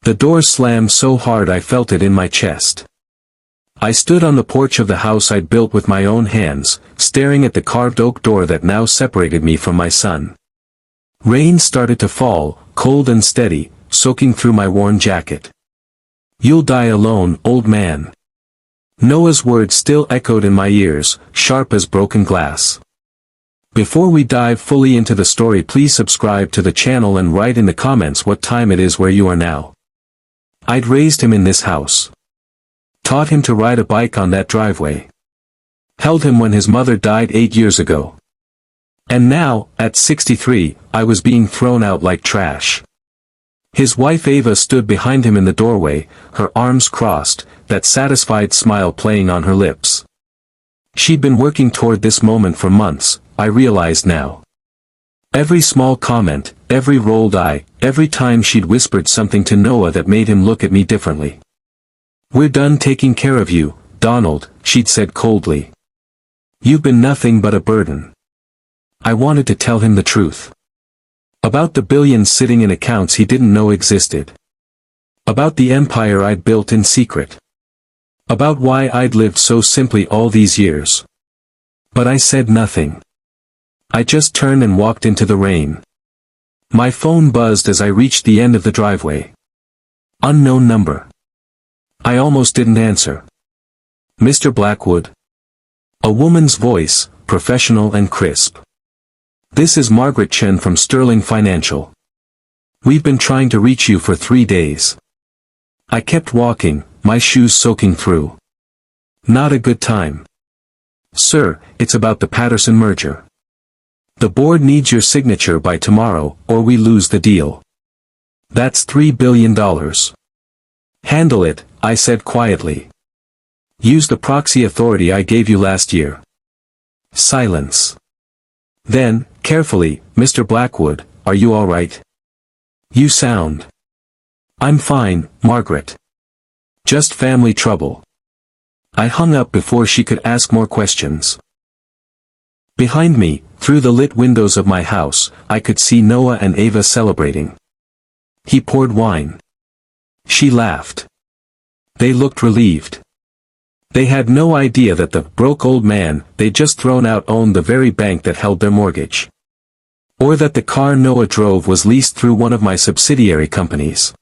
The door slammed so hard I felt it in my chest. I stood on the porch of the house I'd built with my own hands, staring at the carved oak door that now separated me from my son. Rain started to fall, cold and steady, soaking through my worn jacket. "You'll die alone, old man." Noah's words still echoed in my ears, sharp as broken glass. Before we dive fully into the story, please subscribe to the channel and write in the comments what time it is where you are now. I'd raised him in this house. Taught him to ride a bike on that driveway. Held him when his mother died 8 years ago. And now, at 63, I was being thrown out like trash. His wife Ava stood behind him in the doorway, her arms crossed, that satisfied smile playing on her lips. She'd been working toward this moment for months, I realized now. Every small comment, every rolled eye, every time she'd whispered something to Noah that made him look at me differently. "We're done taking care of you, Donald," she'd said coldly. "You've been nothing but a burden." I wanted to tell him the truth. About the billions sitting in accounts he didn't know existed. About the empire I'd built in secret. About why I'd lived so simply all these years. But I said nothing. I just turned and walked into the rain. My phone buzzed as I reached the end of the driveway. Unknown number. I almost didn't answer. "Mr. Blackwood?" A woman's voice, professional and crisp. "This is Margaret Chen from Sterling Financial. We've been trying to reach you for 3 days." I kept walking, my shoes soaking through. "Not a good time." "Sir, it's about the Patterson merger. The board needs your signature by tomorrow, or we lose the deal. That's $3 billion. "Handle it," I said quietly. "Use the proxy authority I gave you last year." Silence. Then, carefully, "Mr. Blackwood, are you all right? You sound—" "I'm fine, Margaret. Just family trouble." I hung up before she could ask more questions. Behind me, through the lit windows of my house, I could see Noah and Ava celebrating. He poured wine. She laughed. They looked relieved. They had no idea that the broke old man they'd just thrown out owned the very bank that held their mortgage. Or that the car Noah drove was leased through one of my subsidiary companies.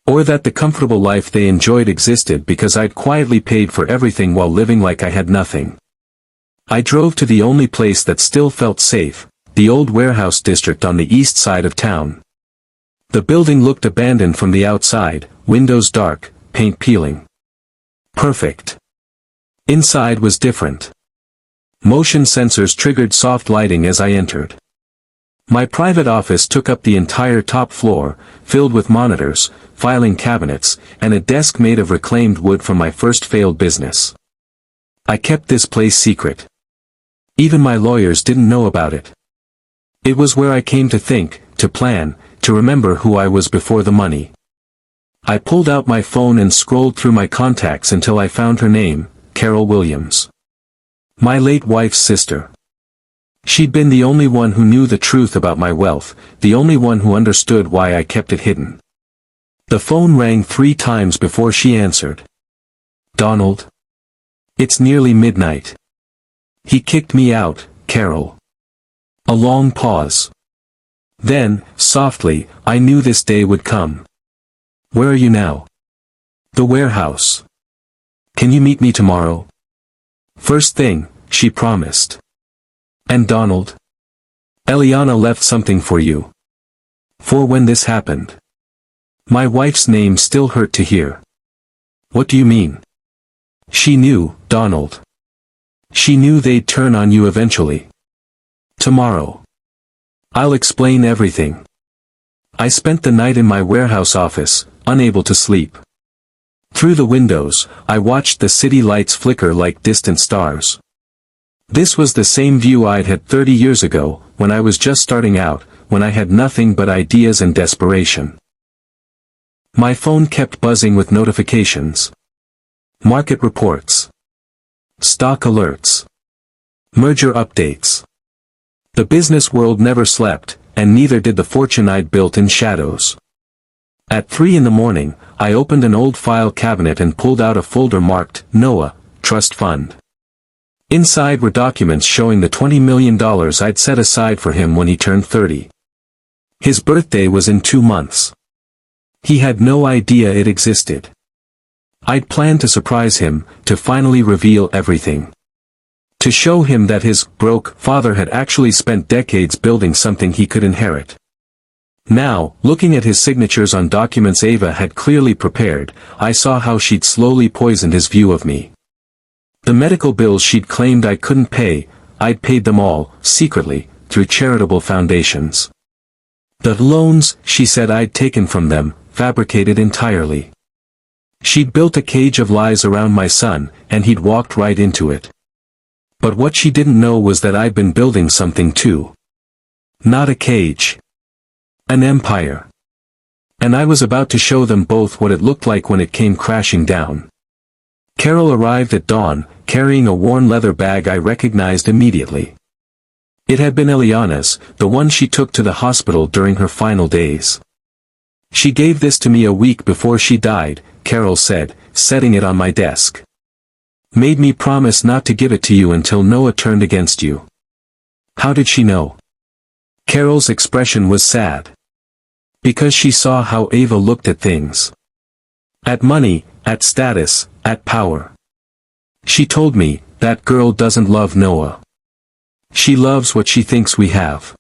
Or that the comfortable life they enjoyed existed because I'd quietly paid for everything while living like I had nothing. I drove to the only place that still felt safe, the old warehouse district on the east side of town. The building looked abandoned from the outside, windows dark, paint peeling. Perfect. Inside was different. Motion sensors triggered soft lighting as I entered. My private office took up the entire top floor, filled with monitors, filing cabinets, and a desk made of reclaimed wood from my first failed business. I kept this place secret. Even my lawyers didn't know about it. It was where I came to think, to plan, to remember who I was before the money. I pulled out my phone and scrolled through my contacts until I found her name, Carol Williams. My late wife's sister. She'd been the only one who knew the truth about my wealth, the only one who understood why I kept it hidden. The phone rang 3 times before she answered. "Donald? It's nearly midnight. He kicked me out, Carol." A long pause. Then, softly, I knew this day would come. "Where are you now?" "The warehouse." "Can you meet me tomorrow?" "First thing," she promised. "And Donald? Eliana left something for you. For when this happened." My wife's name still hurt to hear. "What do you mean?" "She knew, Donald. She knew they'd turn on you eventually. Tomorrow. I'll explain everything." I spent the night in my warehouse office, unable to sleep. Through the windows, I watched the city lights flicker like distant stars. This was the same view I'd had 30 years ago, when I was just starting out, when I had nothing but ideas and desperation. My phone kept buzzing with notifications. Market reports. Stock alerts. Merger updates. The business world never slept, and neither did the fortune I'd built in shadows. At 3 in the morning, I opened an old file cabinet and pulled out a folder marked, Noah, Trust Fund. Inside were documents showing the $20 million I'd set aside for him when he turned 30. His birthday was in 2 months. He had no idea it existed. I'd planned to surprise him, to finally reveal everything. To show him that his broke father had actually spent decades building something he could inherit. Now, looking at his signatures on documents Ava had clearly prepared, I saw how she'd slowly poisoned his view of me. The medical bills she'd claimed I couldn't pay, I'd paid them all, secretly, through charitable foundations. The loans, she said I'd taken from them, fabricated entirely. She'd built a cage of lies around my son, and he'd walked right into it. But what she didn't know was that I'd been building something too. Not a cage. An empire. And I was about to show them both what it looked like when it came crashing down. Carol arrived at dawn, carrying a worn leather bag I recognized immediately. It had been Eliana's, the one she took to the hospital during her final days. She gave this to me a week before she died, Carol said, setting it on my desk. Made me promise not to give it to you until Noah turned against you. How did she know? Carol's expression was sad. Because she saw how Ava looked at things. At money, at status, at power. She told me, that girl doesn't love Noah. She loves what she thinks we have.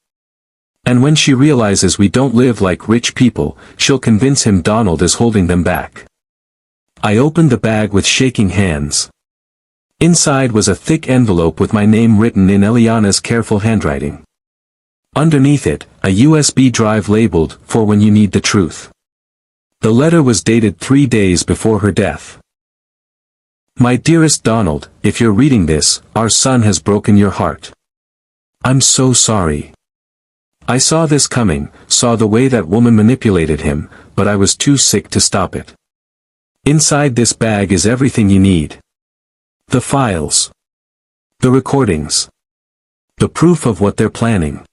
And when she realizes we don't live like rich people, she'll convince him Donald is holding them back. I opened the bag with shaking hands. Inside was a thick envelope with my name written in Eliana's careful handwriting. Underneath it, a USB drive labeled, for when you need the truth. The letter was dated 3 days before her death. My dearest Donald, if you're reading this, our son has broken your heart. I'm so sorry. I saw this coming, saw the way that woman manipulated him, but I was too sick to stop it. Inside this bag is everything you need. The files. The recordings. The proof of what they're planning.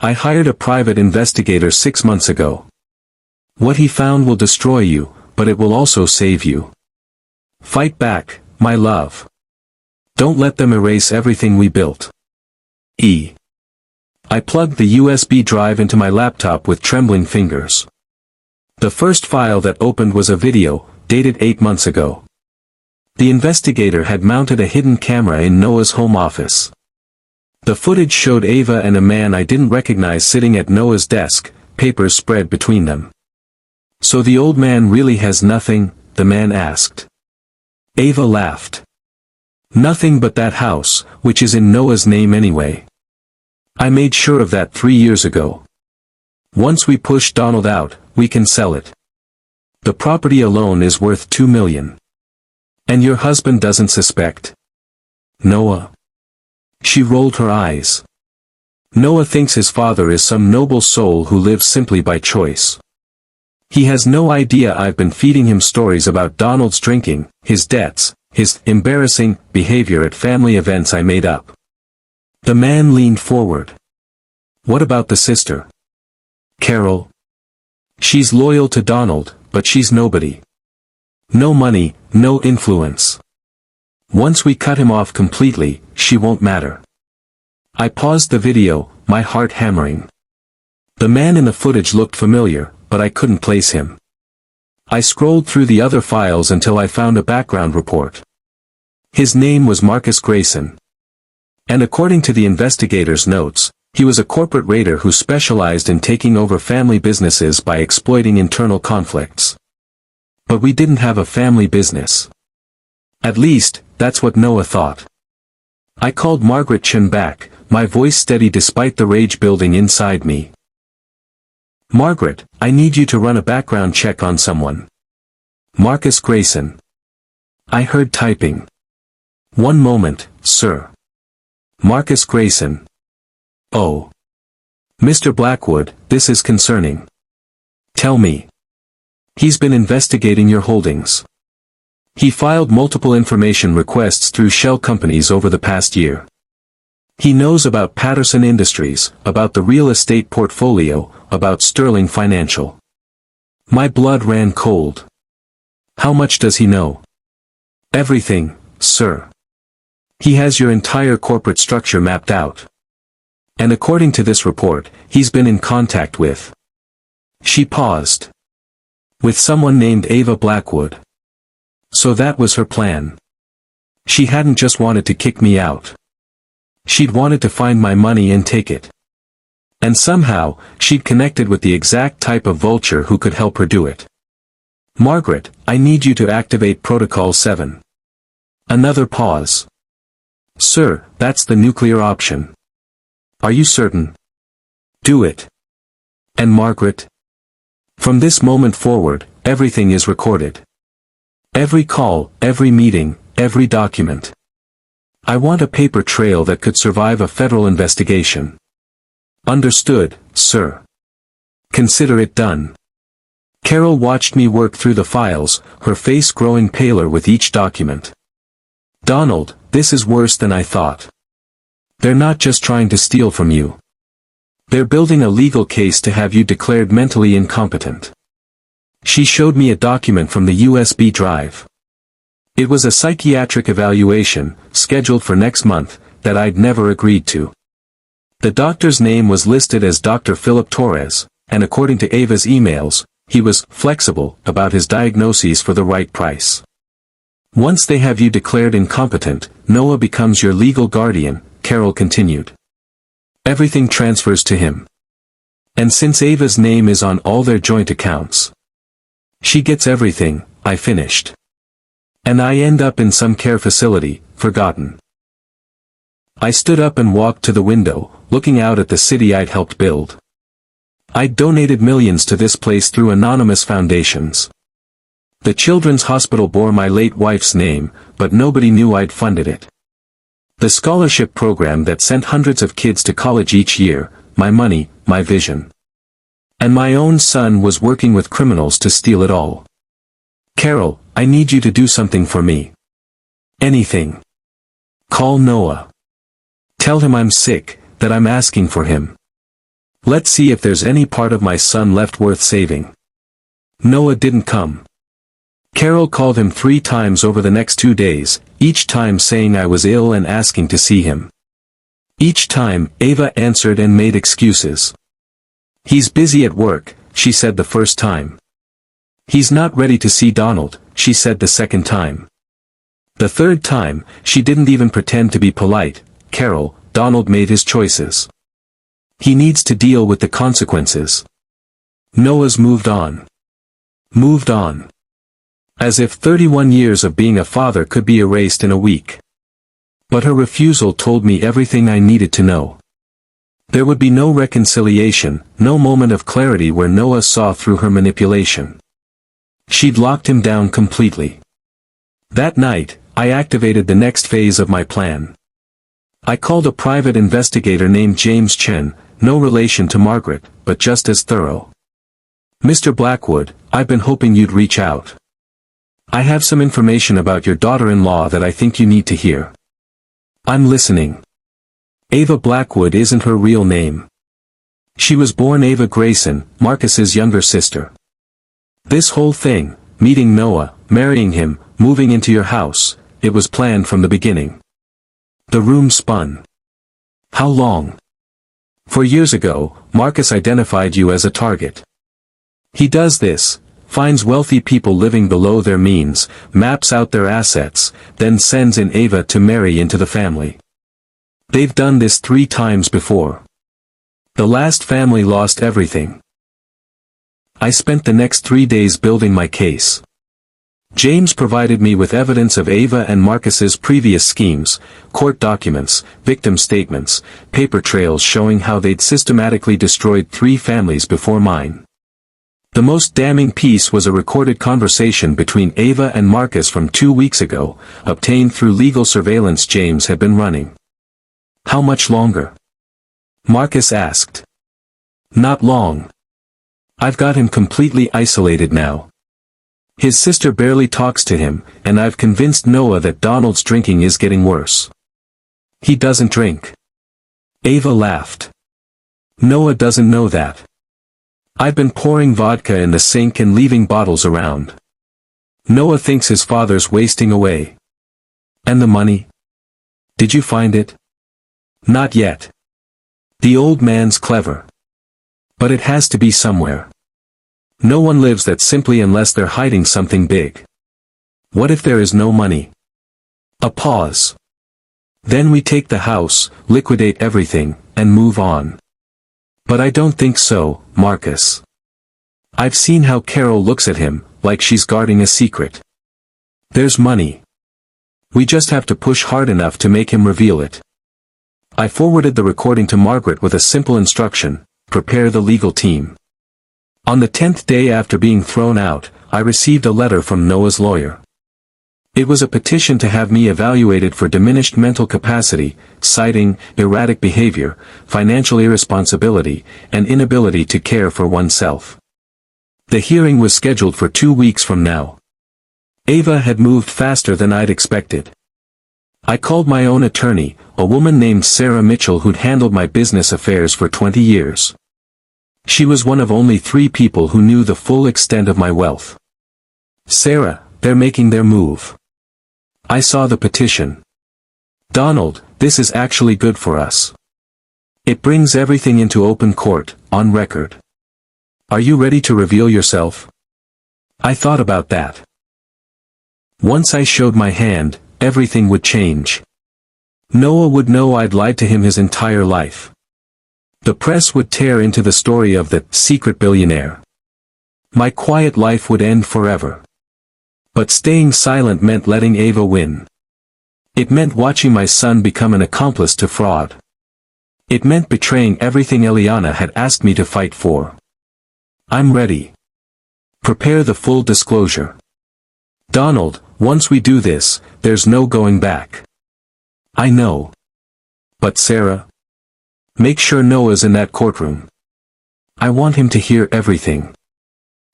I hired a private investigator 6 months ago. What he found will destroy you, but it will also save you. Fight back, my love. Don't let them erase everything we built. E. I plugged the USB drive into my laptop with trembling fingers. The first file that opened was a video, dated 8 months ago. The investigator had mounted a hidden camera in Noah's home office. The footage showed Ava and a man I didn't recognize sitting at Noah's desk, papers spread between them. So the old man really has nothing, the man asked. Ava laughed. Nothing but that house, which is in Noah's name anyway. I made sure of that 3 years ago. Once we push Donald out, we can sell it. The property alone is worth $2 million. And your husband doesn't suspect? Noah. She rolled her eyes. Noah thinks his father is some noble soul who lives simply by choice. He has no idea I've been feeding him stories about Donald's drinking, his debts, his embarrassing behavior at family events I made up. The man leaned forward. What about the sister? Carol. She's loyal to Donald, but she's nobody. No money, no influence. Once we cut him off completely, she won't matter. I paused the video, my heart hammering. The man in the footage looked familiar, but I couldn't place him. I scrolled through the other files until I found a background report. His name was Marcus Grayson. And according to the investigator's notes, he was a corporate raider who specialized in taking over family businesses by exploiting internal conflicts. But we didn't have a family business. At least, that's what Noah thought. I called Margaret Chen back, my voice steady despite the rage building inside me. Margaret, I need you to run a background check on someone. Marcus Grayson. I heard typing. One moment, sir. Marcus Grayson. Oh. Mr. Blackwood, this is concerning. Tell me. He's been investigating your holdings. He filed multiple information requests through shell companies over the past year. He knows about Patterson Industries, about the real estate portfolio, about Sterling Financial. My blood ran cold. How much does he know? Everything, sir. He has your entire corporate structure mapped out. And according to this report, he's been in contact with. She paused. With someone named Ava Blackwood. So that was her plan. She hadn't just wanted to kick me out. She'd wanted to find my money and take it. And somehow, she'd connected with the exact type of vulture who could help her do it. Margaret, I need you to activate Protocol 7. Another pause. Sir, that's the nuclear option. Are you certain? Do it. And Margaret? From this moment forward, everything is recorded. Every call, every meeting, every document. I want a paper trail that could survive a federal investigation. Understood, sir. Consider it done. Carol watched me work through the files, her face growing paler with each document. Donald, this is worse than I thought. They're not just trying to steal from you. They're building a legal case to have you declared mentally incompetent. She showed me a document from the USB drive. It was a psychiatric evaluation, scheduled for next month, that I'd never agreed to. The doctor's name was listed as Dr. Philip Torres, and according to Ava's emails, he was flexible about his diagnoses for the right price. Once they have you declared incompetent, Noah becomes your legal guardian, Carol continued. Everything transfers to him. And since Ava's name is on all their joint accounts, she gets everything, I finished. And I end up in some care facility, forgotten. I stood up and walked to the window, looking out at the city I'd helped build. I'd donated millions to this place through anonymous foundations. The children's hospital bore my late wife's name, but nobody knew I'd funded it. The scholarship program that sent hundreds of kids to college each year, my money, my vision. And my own son was working with criminals to steal it all. Carol, I need you to do something for me. Anything. Call Noah. Tell him I'm sick, that I'm asking for him. Let's see if there's any part of my son left worth saving. Noah didn't come. Carol called him 3 times over the next 2 days, each time saying I was ill and asking to see him. Each time, Ava answered and made excuses. He's busy at work, she said the first time. He's not ready to see Donald, she said the second time. The third time, she didn't even pretend to be polite. Carol, Donald made his choices. He needs to deal with the consequences. Noah's moved on. Moved on. As if 31 years of being a father could be erased in a week. But her refusal told me everything I needed to know. There would be no reconciliation, no moment of clarity where Noah saw through her manipulation. She'd locked him down completely. That night, I activated the next phase of my plan. I called a private investigator named James Chen, no relation to Margaret, but just as thorough. Mr. Blackwood, I've been hoping you'd reach out. I have some information about your daughter-in-law that I think you need to hear. I'm listening. Ava Blackwood isn't her real name. She was born Ava Grayson, Marcus's younger sister. This whole thing, meeting Noah, marrying him, moving into your house, it was planned from the beginning. The room spun. How long? 4 years ago, Marcus identified you as a target. He does this, finds wealthy people living below their means, maps out their assets, then sends in Ava to marry into the family. They've done this 3 times before. The last family lost everything. I spent the next 3 days building my case. James provided me with evidence of Ava and Marcus's previous schemes, court documents, victim statements, paper trails showing how they'd systematically destroyed 3 families before mine. The most damning piece was a recorded conversation between Ava and Marcus from 2 weeks ago, obtained through legal surveillance James had been running. How much longer? Marcus asked. Not long. I've got him completely isolated now. His sister barely talks to him, and I've convinced Noah that Donald's drinking is getting worse. He doesn't drink. Ava laughed. Noah doesn't know that. I've been pouring vodka in the sink and leaving bottles around. Noah thinks his father's wasting away. And the money? Did you find it? Not yet. The old man's clever. But it has to be somewhere. No one lives that simply unless they're hiding something big. What if there is no money? A pause. Then we take the house, liquidate everything, and move on. But I don't think so, Marcus. I've seen how Carol looks at him, like she's guarding a secret. There's money. We just have to push hard enough to make him reveal it. I forwarded the recording to Margaret with a simple instruction: prepare the legal team. On the 10th day after being thrown out, I received a letter from Noah's lawyer. It was a petition to have me evaluated for diminished mental capacity, citing erratic behavior, financial irresponsibility, and inability to care for oneself. The hearing was scheduled for 2 weeks from now. Ava had moved faster than I'd expected. I called my own attorney, a woman named Sarah Mitchell who'd handled my business affairs for 20 years. She was one of only 3 people who knew the full extent of my wealth. Sarah, they're making their move. I saw the petition. Donald, this is actually good for us. It brings everything into open court, on record. Are you ready to reveal yourself? I thought about that. Once I showed my hand, everything would change. Noah would know I'd lied to him his entire life. The press would tear into the story of the secret billionaire. My quiet life would end forever. But staying silent meant letting Ava win. It meant watching my son become an accomplice to fraud. It meant betraying everything Eliana had asked me to fight for. I'm ready. Prepare the full disclosure. Donald, once we do this, there's no going back. I know. But Sarah? Make sure Noah's in that courtroom. I want him to hear everything.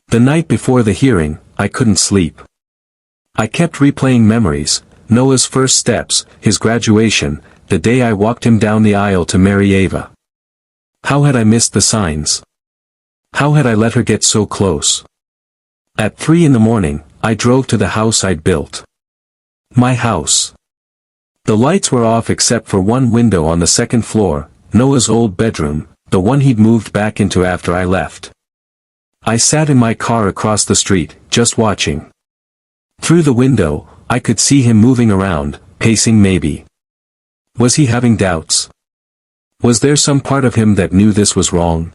The night before the hearing, I couldn't sleep. I kept replaying memories, Noah's first steps, his graduation, the day I walked him down the aisle to marry Ava. How had I missed the signs? How had I let her get so close? At 3 in the morning, I drove to the house I'd built. My house. The lights were off except for one window on the second floor, Noah's old bedroom, the one he'd moved back into after I left. I sat in my car across the street, just watching. Through the window, I could see him moving around, pacing maybe. Was he having doubts? Was there some part of him that knew this was wrong?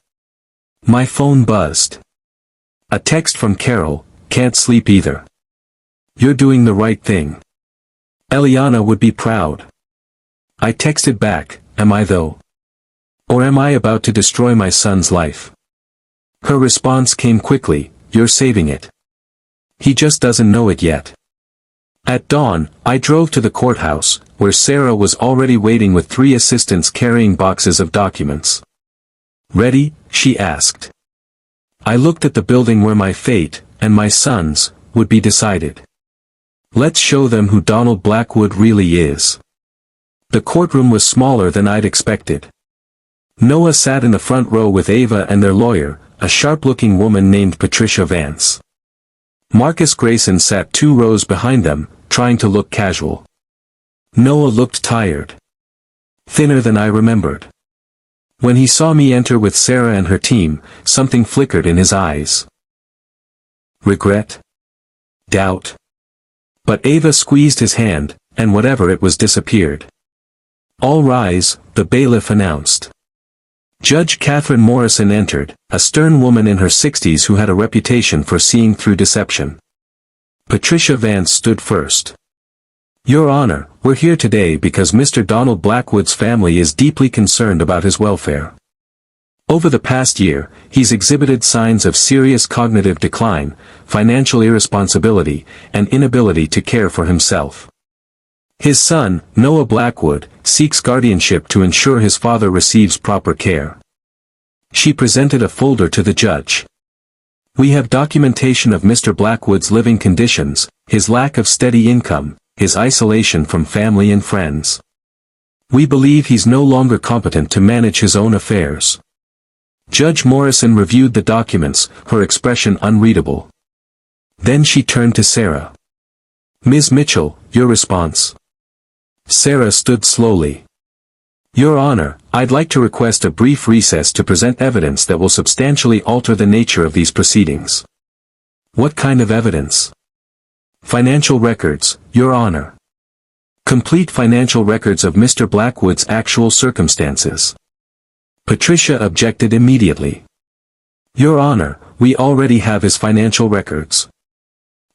My phone buzzed. A text from Carol, can't sleep either. You're doing the right thing. Eliana would be proud. I texted back, am I though? Or am I about to destroy my son's life? Her response came quickly, you're saving it. He just doesn't know it yet. At dawn, I drove to the courthouse, where Sarah was already waiting with 3 assistants carrying boxes of documents. Ready? She asked. I looked at the building where my fate, and my son's, would be decided. Let's show them who Donald Blackwood really is. The courtroom was smaller than I'd expected. Noah sat in the front row with Ava and their lawyer, a sharp-looking woman named Patricia Vance. Marcus Grayson sat 2 rows behind them, trying to look casual. Noah looked tired. Thinner than I remembered. When he saw me enter with Sarah and her team, something flickered in his eyes. Regret? Doubt? But Ava squeezed his hand, and whatever it was disappeared. All rise, the bailiff announced. Judge Catherine Morrison entered, a stern woman in her 60s who had a reputation for seeing through deception. Patricia Vance stood first. Your Honor, we're here today because Mr. Donald Blackwood's family is deeply concerned about his welfare. Over the past year, he's exhibited signs of serious cognitive decline, financial irresponsibility, and inability to care for himself. His son, Noah Blackwood, seeks guardianship to ensure his father receives proper care. She presented a folder to the judge. We have documentation of Mr. Blackwood's living conditions, his lack of steady income, his isolation from family and friends. We believe he's no longer competent to manage his own affairs. Judge Morrison reviewed the documents, her expression unreadable. Then she turned to Sarah. "Ms. Mitchell, your response." Sarah stood slowly. "Your Honor, I'd like to request a brief recess to present evidence that will substantially alter the nature of these proceedings." "What kind of evidence?" "Financial records, Your Honor. Complete financial records of Mr. Blackwood's actual circumstances." Patricia objected immediately. "Your Honor, we already have his financial records.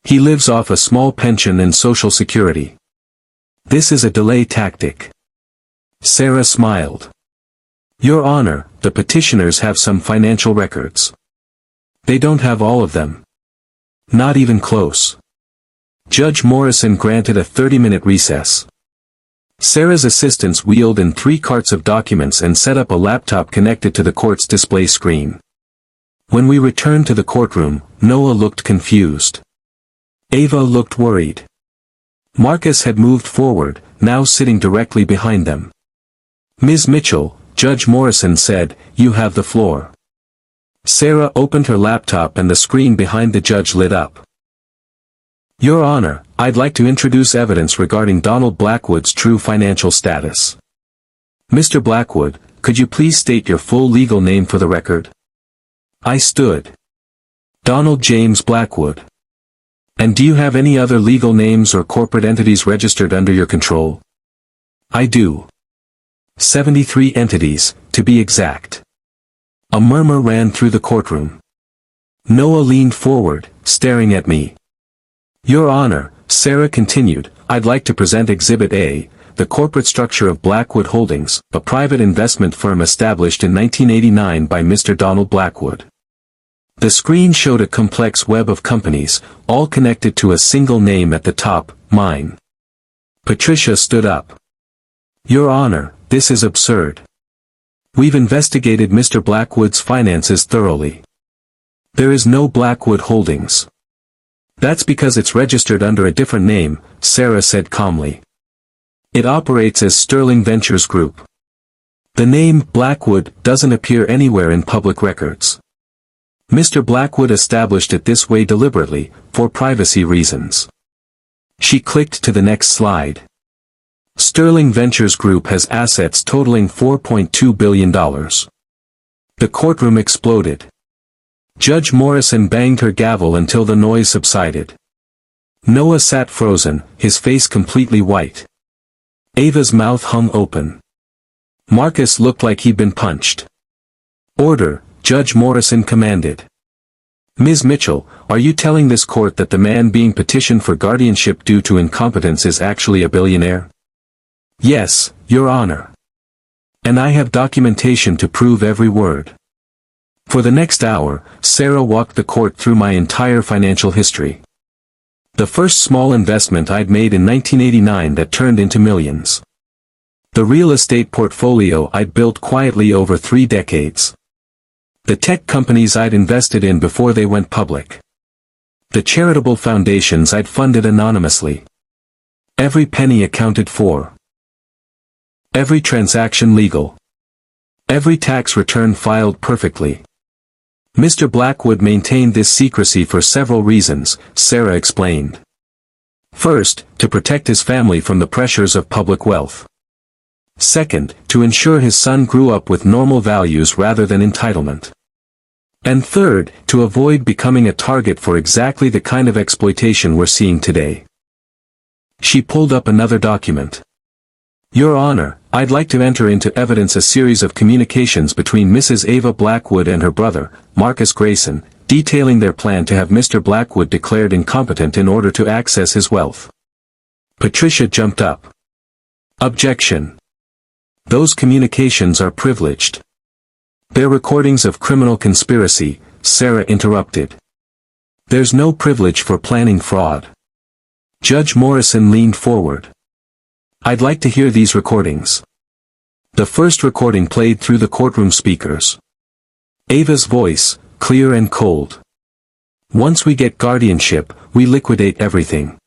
He lives off a small pension and Social Security. This is a delay tactic." Sarah smiled. "Your Honor, the petitioners have some financial records. They don't have all of them. Not even close." Judge Morrison granted a 30-minute recess. Sarah's assistants wheeled in 3 carts of documents and set up a laptop connected to the court's display screen. When we returned to the courtroom, Noah looked confused. Ava looked worried. Marcus had moved forward, now sitting directly behind them. "Ms. Mitchell," Judge Morrison said, "you have the floor." Sarah opened her laptop and the screen behind the judge lit up. "Your Honor, I'd like to introduce evidence regarding Donald Blackwood's true financial status." "Mr. Blackwood, could you please state your full legal name for the record?" I stood. "Donald James Blackwood." "And do you have any other legal names or corporate entities registered under your control?" "I do. 73 entities, to be exact." A murmur ran through the courtroom. Noah leaned forward, staring at me. "Your Honor," Sarah continued, "I'd like to present Exhibit A, the corporate structure of Blackwood Holdings, a private investment firm established in 1989 by Mr. Donald Blackwood." The screen showed a complex web of companies, all connected to a single name at the top, mine. Patricia stood up. "Your Honor, this is absurd. We've investigated Mr. Blackwood's finances thoroughly. There is no Blackwood Holdings." "That's because it's registered under a different name," Sarah said calmly. "It operates as Sterling Ventures Group. The name Blackwood doesn't appear anywhere in public records. Mr. Blackwood established it this way deliberately, for privacy reasons." She clicked to the next slide. Sterling Ventures Group has assets totaling $4.2 billion. The courtroom exploded. Judge Morrison banged her gavel until the noise subsided. Noah sat frozen, his face completely white. Ava's mouth hung open. Marcus looked like he'd been punched. "Order," Judge Morrison commanded. "Ms. Mitchell, are you telling this court that the man being petitioned for guardianship due to incompetence is actually a billionaire?" "Yes, Your Honor. And I have documentation to prove every word." For the next hour, Sarah walked the court through my entire financial history. The first small investment I'd made in 1989 that turned into millions. The real estate portfolio I'd built quietly over 3 decades. The tech companies I'd invested in before they went public. The charitable foundations I'd funded anonymously. Every penny accounted for. Every transaction legal. Every tax return filed perfectly. Mr. Blackwood maintained this secrecy for several reasons, Sarah explained. First, to protect his family from the pressures of public wealth. Second, to ensure his son grew up with normal values rather than entitlement. And third, to avoid becoming a target for exactly the kind of exploitation we're seeing today. She pulled up another document. "Your Honor, I'd like to enter into evidence a series of communications between Mrs. Ava Blackwood and her brother, Marcus Grayson, detailing their plan to have Mr. Blackwood declared incompetent in order to access his wealth." Patricia jumped up. "Objection. Those communications are privileged." "They're recordings of criminal conspiracy," Sarah interrupted. "There's no privilege for planning fraud." Judge Morrison leaned forward. "I'd like to hear these recordings." The first recording played through the courtroom speakers. Ava's voice, clear and cold. "Once we get guardianship, we liquidate everything.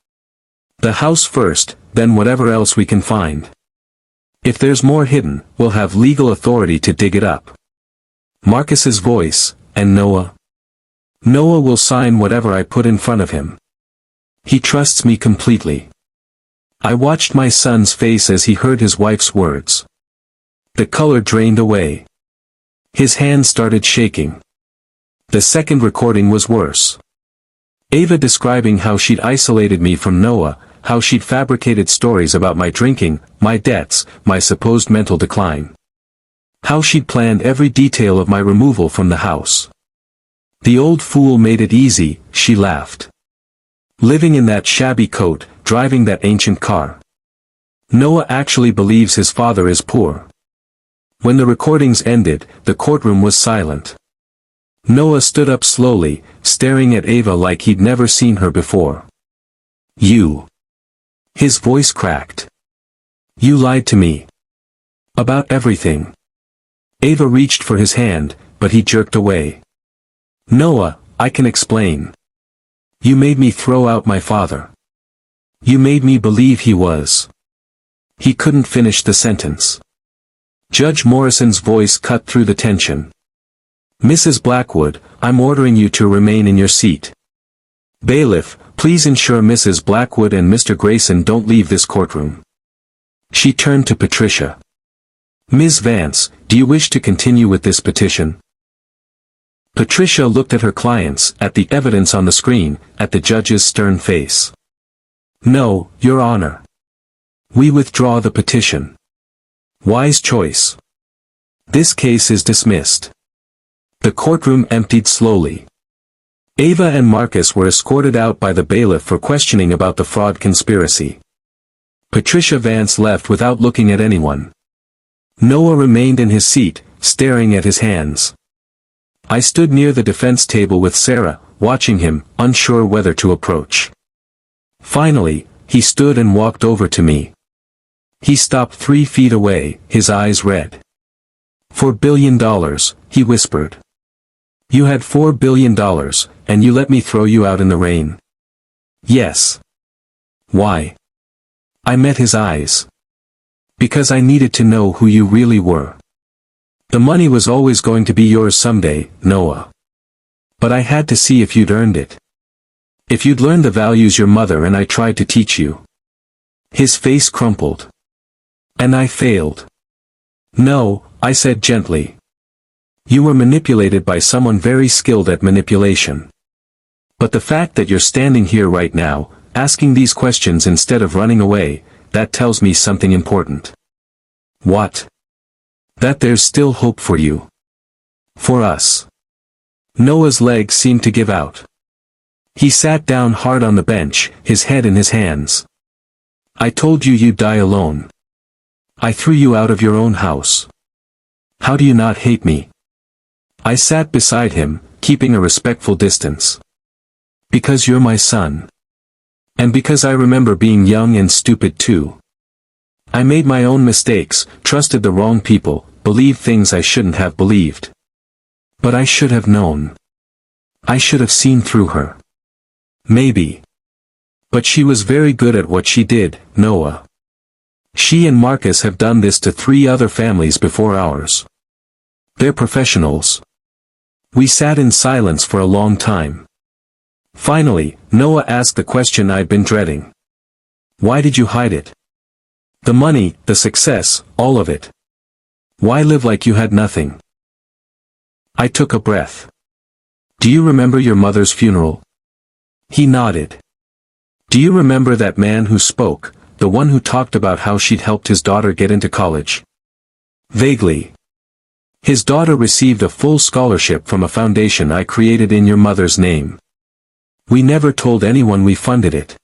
The house first, then whatever else we can find. If there's more hidden, we'll have legal authority to dig it up. Marcus's voice, and Noah? Noah will sign whatever I put in front of him. He trusts me completely. I watched my son's face as he heard his wife's words. The color drained away. His hand started shaking. The second recording was worse. Ava describing how she'd isolated me from Noah, how she'd fabricated stories about my drinking, my debts, my supposed mental decline. How she'd planned every detail of my removal from the house. The old fool made it easy, she laughed. Living in that shabby coat, driving that ancient car. Noah actually believes his father is poor. When the recordings ended, the courtroom was silent. Noah stood up slowly, staring at Ava like he'd never seen her before. You. His voice cracked. You lied to me. About everything. Ava reached for his hand, but he jerked away. Noah, I can explain. You made me throw out my father. You made me believe he was. He couldn't finish the sentence. Judge Morrison's voice cut through the tension. Mrs. Blackwood, I'm ordering you to remain in your seat. Bailiff, please ensure Mrs. Blackwood and Mr. Grayson don't leave this courtroom. She turned to Patricia. Ms. Vance, do you wish to continue with this petition? Patricia looked at her clients, at the evidence on the screen, at the judge's stern face. No, Your Honor. We withdraw the petition. Wise choice. This case is dismissed. The courtroom emptied slowly. Ava and Marcus were escorted out by the bailiff for questioning about the fraud conspiracy. Patricia Vance left without looking at anyone. Noah remained in his seat, staring at his hands. I stood near the defense table with Sarah, watching him, unsure whether to approach. Finally, he stood and walked over to me. He stopped 3 feet away, his eyes red. $4 billion, he whispered. You had $4 billion, and you let me throw you out in the rain. Yes. Why? I met his eyes. Because I needed to know who you really were. The money was always going to be yours someday, Noah. But I had to see if you'd earned it. If you'd learned the values your mother and I tried to teach you. His face crumpled. And I failed. No, I said gently. You were manipulated by someone very skilled at manipulation. But the fact that you're standing here right now, asking these questions instead of running away, that tells me something important. What? That there's still hope for you. For us. Noah's legs seemed to give out. He sat down hard on the bench, his head in his hands. I told you you'd die alone. I threw you out of your own house. How do you not hate me? I sat beside him, keeping a respectful distance. Because you're my son. And because I remember being young and stupid too. I made my own mistakes, trusted the wrong people, believed things I shouldn't have believed. But I should have known. I should have seen through her. Maybe. But she was very good at what she did, Noah. She and Marcus have done this to 3 other families before ours. They're professionals. We sat in silence for a long time. Finally, Noah asked the question I'd been dreading. Why did you hide it? The money, the success, all of it. Why live like you had nothing? I took a breath. Do you remember your mother's funeral? He nodded. Do you remember that man who spoke, the one who talked about how she'd helped his daughter get into college? Vaguely. His daughter received a full scholarship from a foundation I created in your mother's name. We never told anyone we funded it.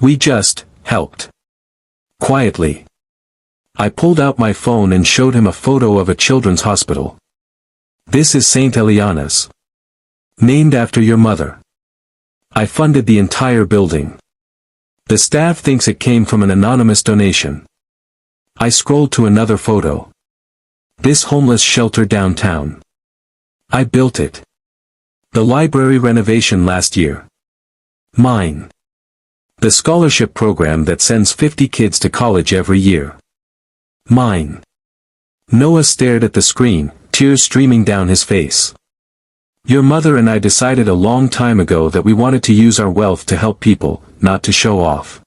We just helped. Quietly. I pulled out my phone and showed him a photo of a children's hospital. This is St. Eliana's. Named after your mother. I funded the entire building. The staff thinks it came from an anonymous donation. I scrolled to another photo. This homeless shelter downtown. I built it. The library renovation last year. Mine. The scholarship program that sends 50 kids to college every year. Mine. Noah stared at the screen, tears streaming down his face. Your mother and I decided a long time ago that we wanted to use our wealth to help people, not to show off.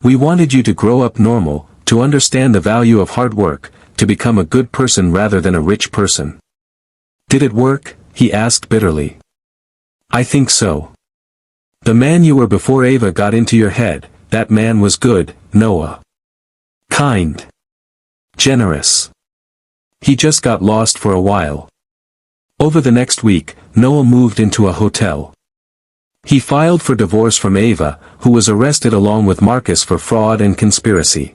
We wanted you to grow up normal, to understand the value of hard work, to become a good person rather than a rich person. Did it work? He asked bitterly. I think so. The man you were before Ava got into your head, that man was good, Noah. Kind. Generous. He just got lost for a while. Over the next week, Noah moved into a hotel. He filed for divorce from Ava, who was arrested along with Marcus for fraud and conspiracy.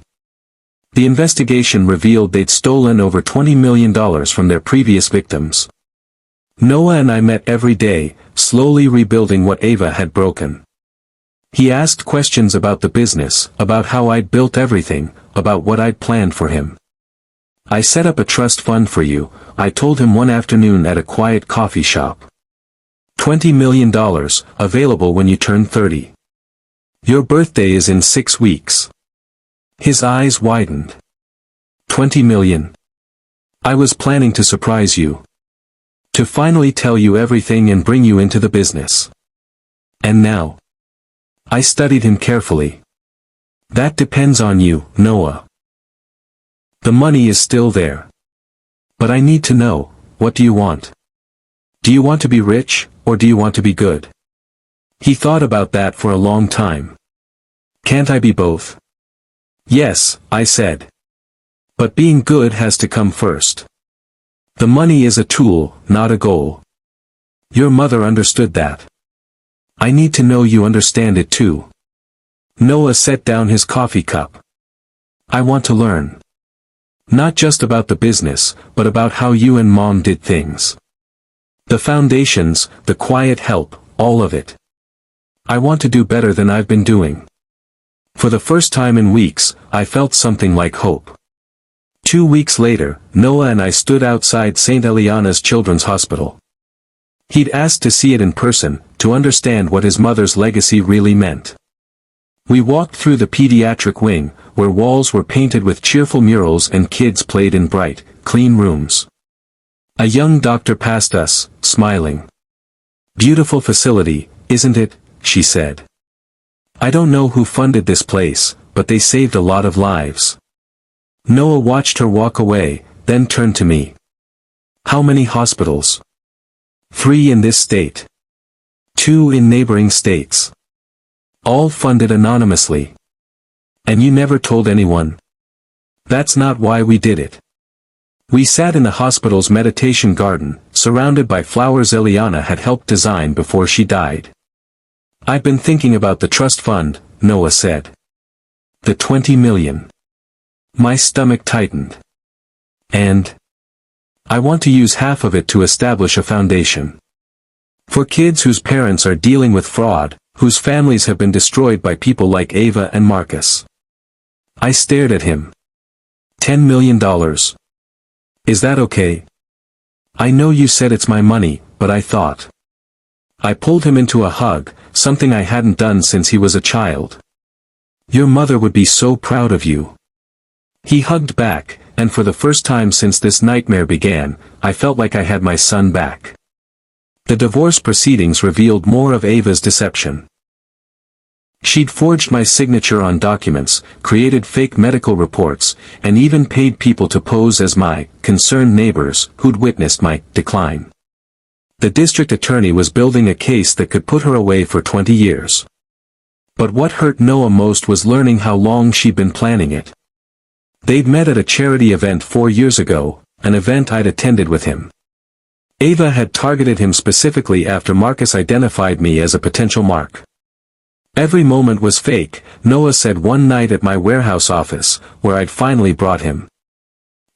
The investigation revealed they'd stolen over $20 million from their previous victims. Noah and I met every day, slowly rebuilding what Ava had broken. He asked questions about the business, about how I'd built everything, about what I'd planned for him. I set up a trust fund for you, I told him one afternoon at a quiet coffee shop. $20 million, available when you turn 30. Your birthday is in 6 weeks. His eyes widened. 20 million. I was planning to surprise you. To finally tell you everything and bring you into the business. And now? I studied him carefully. That depends on you, Noah. The money is still there. But I need to know, what do you want? Do you want to be rich, or do you want to be good? He thought about that for a long time. Can't I be both? Yes, I said. But being good has to come first. The money is a tool, not a goal. Your mother understood that. I need to know you understand it too. Noah set down his coffee cup. I want to learn. Not just about the business, but about how you and Mom did things. The foundations, the quiet help, all of it. I want to do better than I've been doing. For the first time in weeks, I felt something like hope. 2 weeks later, Noah and I stood outside St. Eliana's Children's Hospital. He'd asked to see it in person, to understand what his mother's legacy really meant. We walked through the pediatric wing, where walls were painted with cheerful murals and kids played in bright, clean rooms. A young doctor passed us, smiling. Beautiful facility, isn't it? She said. I don't know who funded this place, but they saved a lot of lives. Noah watched her walk away, then turned to me. How many hospitals? 3 in this state. 2 in neighboring states. All funded anonymously. And you never told anyone? That's not why we did it. We sat in the hospital's meditation garden, surrounded by flowers Eliana had helped design before she died. I've been thinking about the trust fund, Noah said. The 20 million. My stomach tightened. And? I want to use half of it to establish a foundation. For kids whose parents are dealing with fraud, whose families have been destroyed by people like Ava and Marcus. I stared at him. $10 million. Is that okay? I know you said it's my money, but I thought. I pulled him into a hug, something I hadn't done since he was a child. Your mother would be so proud of you. He hugged back, and for the first time since this nightmare began, I felt like I had my son back. The divorce proceedings revealed more of Ava's deception. She'd forged my signature on documents, created fake medical reports, and even paid people to pose as my concerned neighbors who'd witnessed my decline. The district attorney was building a case that could put her away for 20 years. But what hurt Noah most was learning how long she'd been planning it. They'd met at a charity event 4 years ago, an event I'd attended with him. Ava had targeted him specifically after Marcus identified me as a potential mark. Every moment was fake, Noah said one night at my warehouse office, where I'd finally brought him.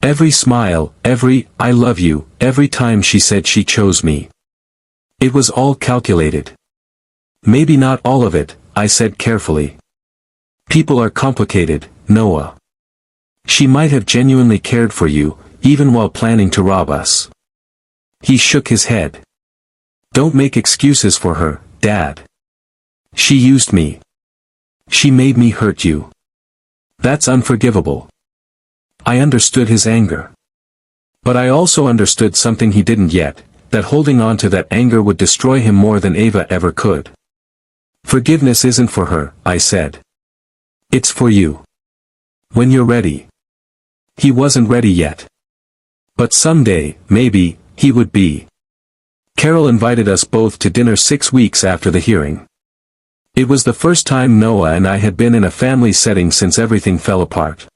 Every smile, every "I love you," every time she said she chose me. It was all calculated. Maybe not all of it, I said carefully. People are complicated, Noah. She might have genuinely cared for you, even while planning to rob us. He shook his head. Don't make excuses for her, Dad. She used me. She made me hurt you. That's unforgivable. I understood his anger. But I also understood something he didn't yet, that holding on to that anger would destroy him more than Ava ever could. Forgiveness isn't for her, I said. It's for you. When you're ready. He wasn't ready yet. But someday, maybe, he would be. Carol invited us both to dinner 6 weeks after the hearing. It was the first time Noah and I had been in a family setting since everything fell apart.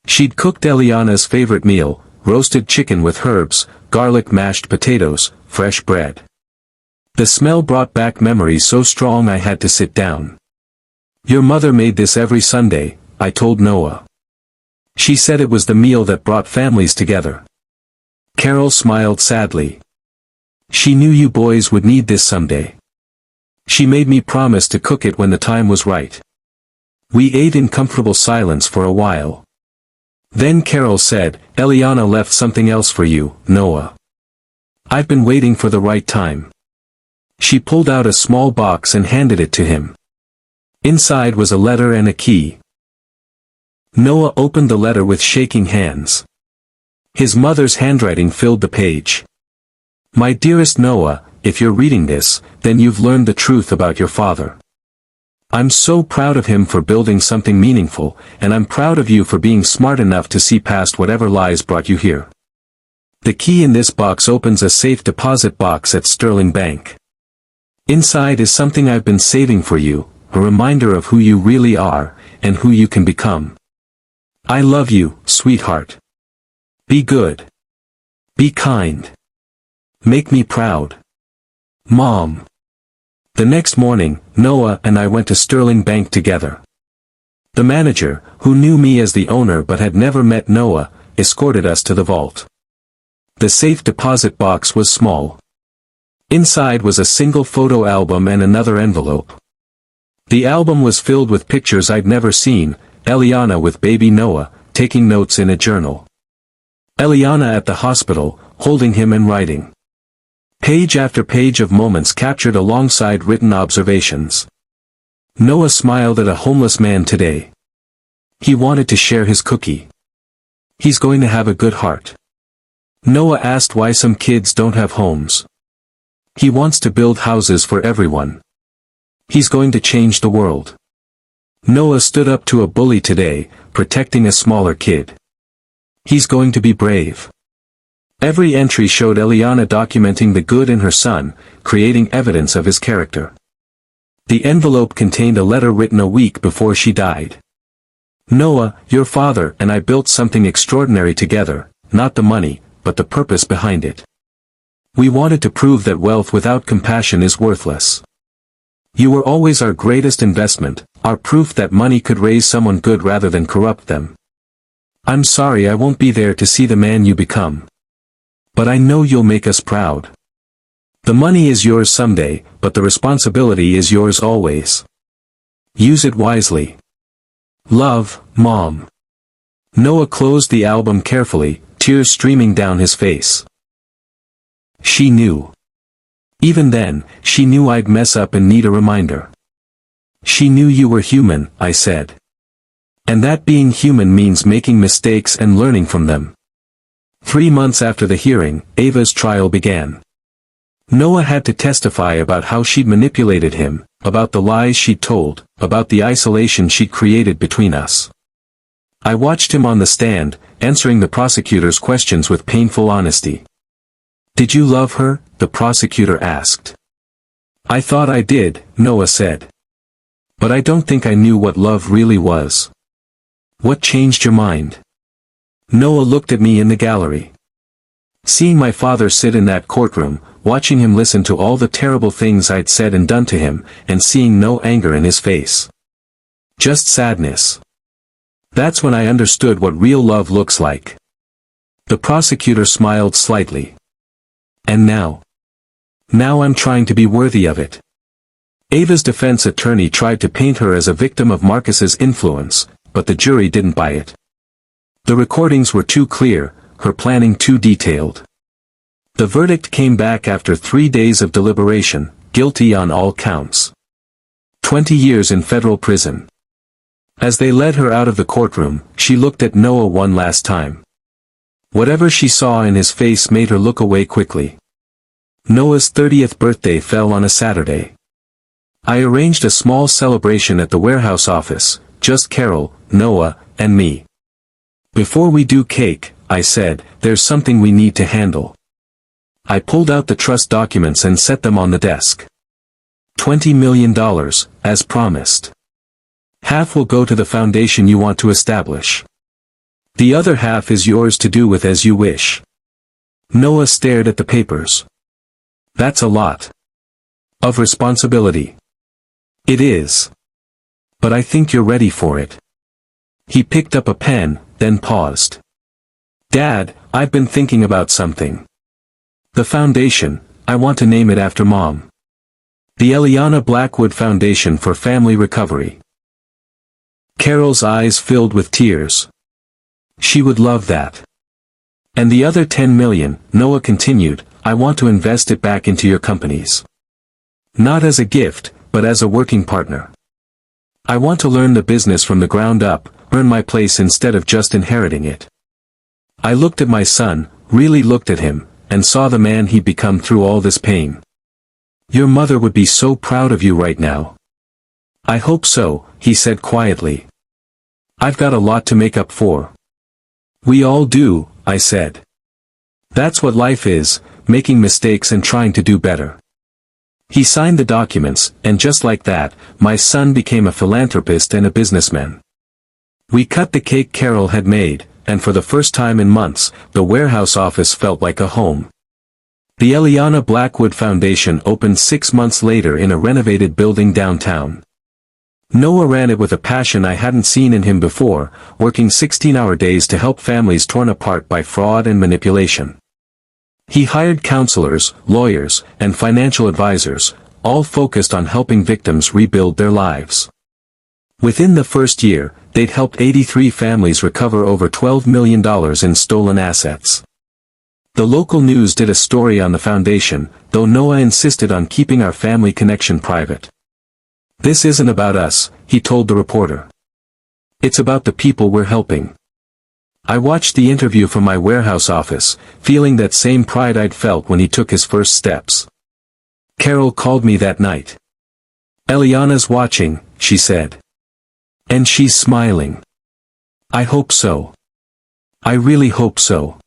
She'd cooked Eliana's favorite meal, roasted chicken with herbs, garlic mashed potatoes, fresh bread. The smell brought back memories so strong I had to sit down. Your mother made this every Sunday, I told Noah. She said it was the meal that brought families together. Carol smiled sadly. She knew you boys would need this someday. She made me promise to cook it when the time was right. We ate in comfortable silence for a while. Then Carol said, Eliana left something else for you, Noah. I've been waiting for the right time. She pulled out a small box and handed it to him. Inside was a letter and a key. Noah opened the letter with shaking hands. His mother's handwriting filled the page. My dearest Noah, if you're reading this, then you've learned the truth about your father. I'm so proud of him for building something meaningful, and I'm proud of you for being smart enough to see past whatever lies brought you here. The key in this box opens a safe deposit box at Sterling Bank. Inside is something I've been saving for you, a reminder of who you really are, and who you can become. I love you, sweetheart. Be good. Be kind. Make me proud. Mom. The next morning, Noah and I went to Sterling Bank together. The manager, who knew me as the owner but had never met Noah, escorted us to the vault. The safe deposit box was small. Inside was a single photo album and another envelope. The album was filled with pictures I'd never seen, Eliana with baby Noah, taking notes in a journal. Eliana at the hospital, holding him and writing. Page after page of moments captured alongside written observations. Noah smiled at a homeless man today. He wanted to share his cookie. He's going to have a good heart. Noah asked why some kids don't have homes. He wants to build houses for everyone. He's going to change the world. Noah stood up to a bully today, protecting a smaller kid. He's going to be brave. Every entry showed Eliana documenting the good in her son, creating evidence of his character. The envelope contained a letter written a week before she died. Noah, your father and I built something extraordinary together, not the money, but the purpose behind it. We wanted to prove that wealth without compassion is worthless. You were always our greatest investment, our proof that money could raise someone good rather than corrupt them. I'm sorry I won't be there to see the man you become. But I know you'll make us proud. The money is yours someday, but the responsibility is yours always. Use it wisely. Love, Mom. Noah closed the album carefully, tears streaming down his face. She knew. Even then, she knew I'd mess up and need a reminder. She knew you were human, I said. And that being human means making mistakes and learning from them. 3 months after the hearing, Ava's trial began. Noah had to testify about how she'd manipulated him, about the lies she'd told, about the isolation she'd created between us. I watched him on the stand, answering the prosecutor's questions with painful honesty. Did you love her? The prosecutor asked. I thought I did, Noah said. But I don't think I knew what love really was. What changed your mind? Noah looked at me in the gallery. Seeing my father sit in that courtroom, watching him listen to all the terrible things I'd said and done to him, and seeing no anger in his face. Just sadness. That's when I understood what real love looks like. The prosecutor smiled slightly. And now? Now I'm trying to be worthy of it. Ava's defense attorney tried to paint her as a victim of Marcus's influence, but the jury didn't buy it. The recordings were too clear, her planning too detailed. The verdict came back after 3 days of deliberation, guilty on all counts. 20 years in federal prison. As they led her out of the courtroom, she looked at Noah one last time. Whatever she saw in his face made her look away quickly. Noah's 30th birthday fell on a Saturday. I arranged a small celebration at the warehouse office, just Carol, Noah, and me. Before we do cake, I said, there's something we need to handle. I pulled out the trust documents and set them on the desk. $20 million, as promised. Half will go to the foundation you want to establish. The other half is yours to do with as you wish. Noah stared at the papers. That's a lot of responsibility. It is. But I think you're ready for it. He picked up a pen, then paused. Dad, I've been thinking about something. The foundation, I want to name it after Mom. The Eliana Blackwood Foundation for Family Recovery. Carol's eyes filled with tears. She would love that. And the other 10 million, Noah continued, I want to invest it back into your companies. Not as a gift, but as a working partner. I want to learn the business from the ground up, earn my place instead of just inheriting it. I looked at my son, really looked at him, and saw the man he'd become through all this pain. Your mother would be so proud of you right now. I hope so, he said quietly. I've got a lot to make up for. We all do, I said. That's what life is, making mistakes and trying to do better. He signed the documents, and just like that, my son became a philanthropist and a businessman. We cut the cake Carol had made, and for the first time in months, the warehouse office felt like a home. The Eliana Blackwood Foundation opened 6 months later in a renovated building downtown. Noah ran it with a passion I hadn't seen in him before, working 16-hour days to help families torn apart by fraud and manipulation. He hired counselors, lawyers, and financial advisors, all focused on helping victims rebuild their lives. Within the first year, they'd helped 83 families recover over $12 million in stolen assets. The local news did a story on the foundation, though Noah insisted on keeping our family connection private. This isn't about us, he told the reporter. It's about the people we're helping. I watched the interview from my warehouse office, feeling that same pride I'd felt when he took his first steps. Carol called me that night. Eliana's watching, she said. And she's smiling. I hope so. I really hope so.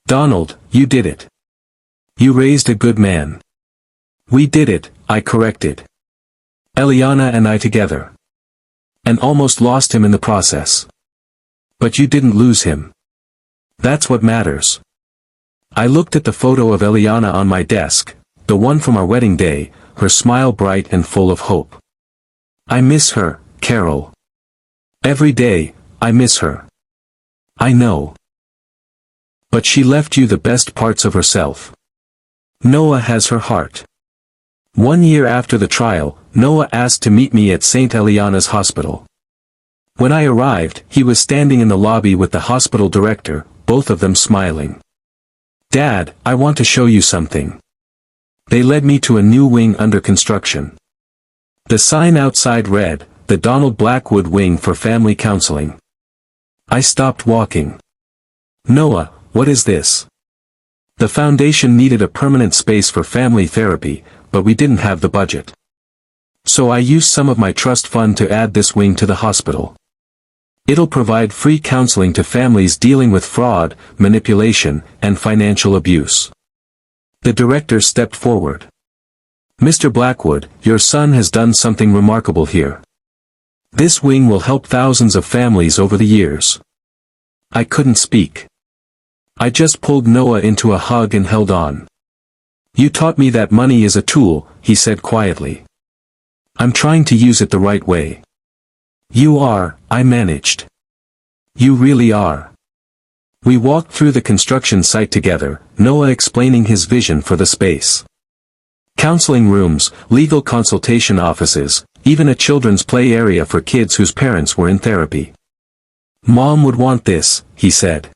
Donald, you did it. You raised a good man. We did it, I corrected. Eliana and I together. And almost lost him in the process. But you didn't lose him. That's what matters. I looked at the photo of Eliana on my desk, the one from our wedding day, her smile bright and full of hope. I miss her, Carol. Every day, I miss her. I know. But she left you the best parts of herself. Noah has her heart. 1 year after the trial, Noah asked to meet me at St. Eliana's hospital. When I arrived, he was standing in the lobby with the hospital director, both of them smiling. Dad, I want to show you something. They led me to a new wing under construction. The sign outside read, the Donald Blackwood Wing for Family Counseling. I stopped walking. Noah, what is this? The foundation needed a permanent space for family therapy, but we didn't have the budget. So I used some of my trust fund to add this wing to the hospital. It'll provide free counseling to families dealing with fraud, manipulation, and financial abuse. The director stepped forward. Mr. Blackwood, your son has done something remarkable here. This wing will help thousands of families over the years. I couldn't speak. I just pulled Noah into a hug and held on. You taught me that money is a tool, he said quietly. I'm trying to use it the right way. You are, I managed. You really are. We walked through the construction site together, Noah explaining his vision for the space. Counseling rooms, legal consultation offices, even a children's play area for kids whose parents were in therapy. Mom would want this, he said.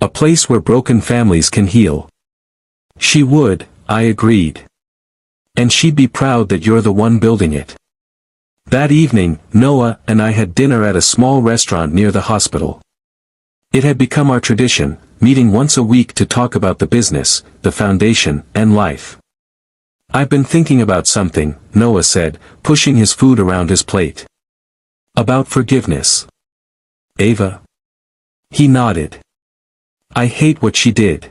A place where broken families can heal. She would, I agreed. And she'd be proud that you're the one building it. That evening, Noah and I had dinner at a small restaurant near the hospital. It had become our tradition, meeting once a week to talk about the business, the foundation, and life. "I've been thinking about something," Noah said, pushing his food around his plate. "About forgiveness." "Ava?" He nodded. "I hate what she did.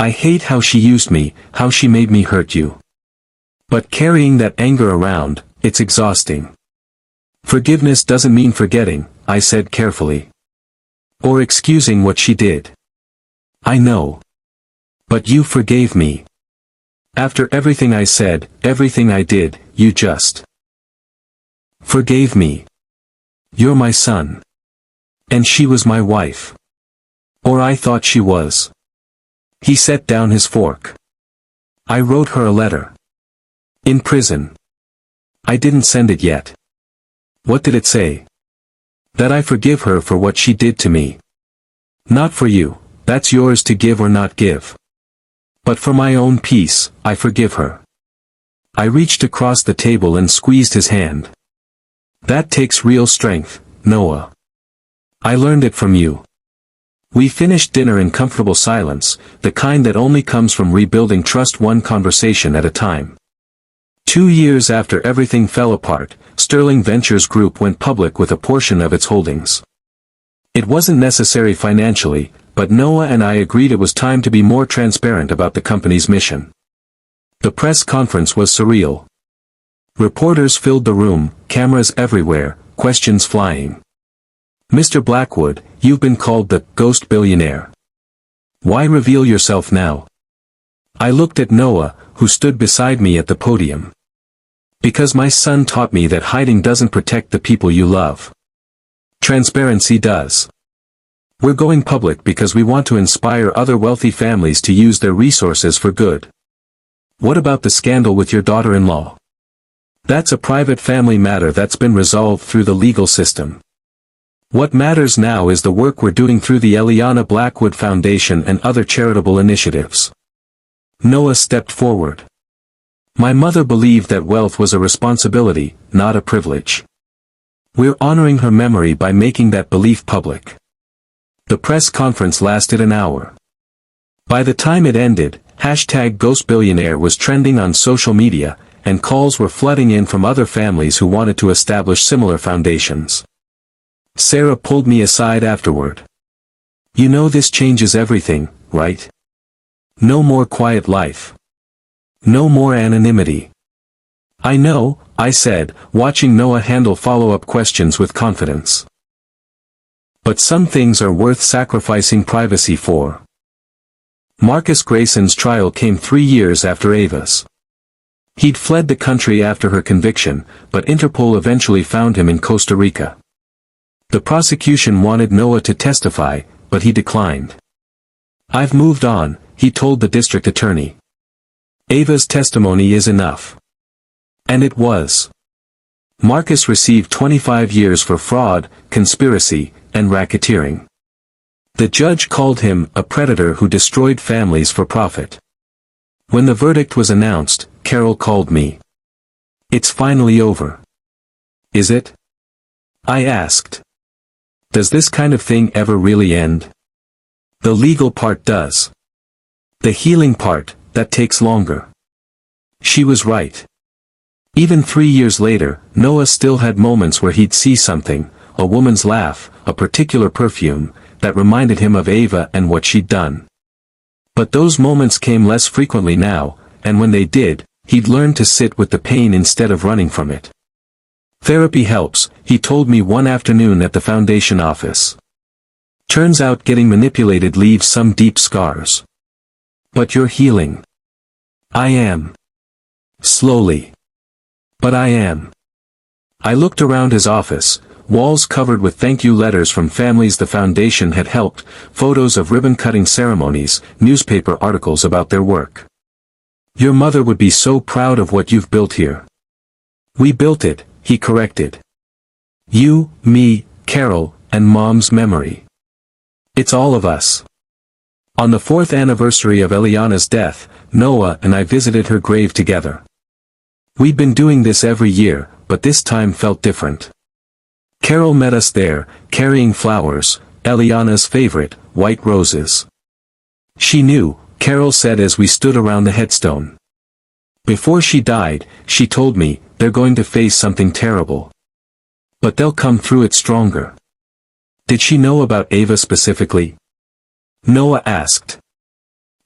I hate how she used me, how she made me hurt you. But carrying that anger around, it's exhausting." "Forgiveness doesn't mean forgetting," I said carefully. "Or excusing what she did." "I know. But you forgave me. After everything I said, everything I did, you just forgave me. You're my son. And she was my wife. Or I thought she was." He set down his fork. "I wrote her a letter. In prison. I didn't send it yet." "What did it say?" "That I forgive her for what she did to me. Not for you, that's yours to give or not give. But for my own peace, I forgive her." I reached across the table and squeezed his hand. "That takes real strength, Noah. I learned it from you." We finished dinner in comfortable silence, the kind that only comes from rebuilding trust one conversation at a time. 2 years after everything fell apart, Sterling Ventures Group went public with a portion of its holdings. It wasn't necessary financially, but Noah and I agreed it was time to be more transparent about the company's mission. The press conference was surreal. Reporters filled the room, cameras everywhere, questions flying. "Mr. Blackwood, you've been called the ghost billionaire. Why reveal yourself now?" I looked at Noah, who stood beside me at the podium. "Because my son taught me that hiding doesn't protect the people you love. Transparency does. We're going public because we want to inspire other wealthy families to use their resources for good." "What about the scandal with your daughter-in-law?" "That's a private family matter that's been resolved through the legal system. What matters now is the work we're doing through the Eliana Blackwood Foundation and other charitable initiatives." Noah stepped forward. "My mother believed that wealth was a responsibility, not a privilege. We're honoring her memory by making that belief public." The press conference lasted an hour. By the time it ended, #GhostBillionaire was trending on social media, and calls were flooding in from other families who wanted to establish similar foundations. Sarah pulled me aside afterward. "You know this changes everything, right? No more quiet life. No more anonymity." "I know," I said, watching Noah handle follow-up questions with confidence. "But some things are worth sacrificing privacy for." Marcus Grayson's trial came 3 years after Ava's. He'd fled the country after her conviction, but Interpol eventually found him in Costa Rica. The prosecution wanted Noah to testify, but he declined. "I've moved on," he told the district attorney. "Ava's testimony is enough." And it was. Marcus received 25 years for fraud, conspiracy, and racketeering. The judge called him a predator who destroyed families for profit. When the verdict was announced, Carol called me. "It's finally over." "Is it?" I asked. "Does this kind of thing ever really end?" "The legal part does. The healing part, that takes longer." She was right. Even 3 years later, Noah still had moments where he'd see something, a woman's laugh, a particular perfume, that reminded him of Ava and what she'd done. But those moments came less frequently now, and when they did, he'd learned to sit with the pain instead of running from it. "Therapy helps," he told me one afternoon at the foundation office. "Turns out getting manipulated leaves some deep scars. But you're healing." "I am. Slowly. But I am." I looked around his office, walls covered with thank you letters from families the foundation had helped, photos of ribbon-cutting ceremonies, newspaper articles about their work. "Your mother would be so proud of what you've built here." "We built it," he corrected. "You, me, Carol, and Mom's memory. It's all of us." On the 4th anniversary of Eliana's death, Noah and I visited her grave together. We'd been doing this every year, but this time felt different. Carol met us there, carrying flowers, Eliana's favorite, white roses. She knew, Carol said as we stood around the headstone. Before she died, she told me, they're going to face something terrible. But they'll come through it stronger. Did she know about Ava specifically? Noah asked.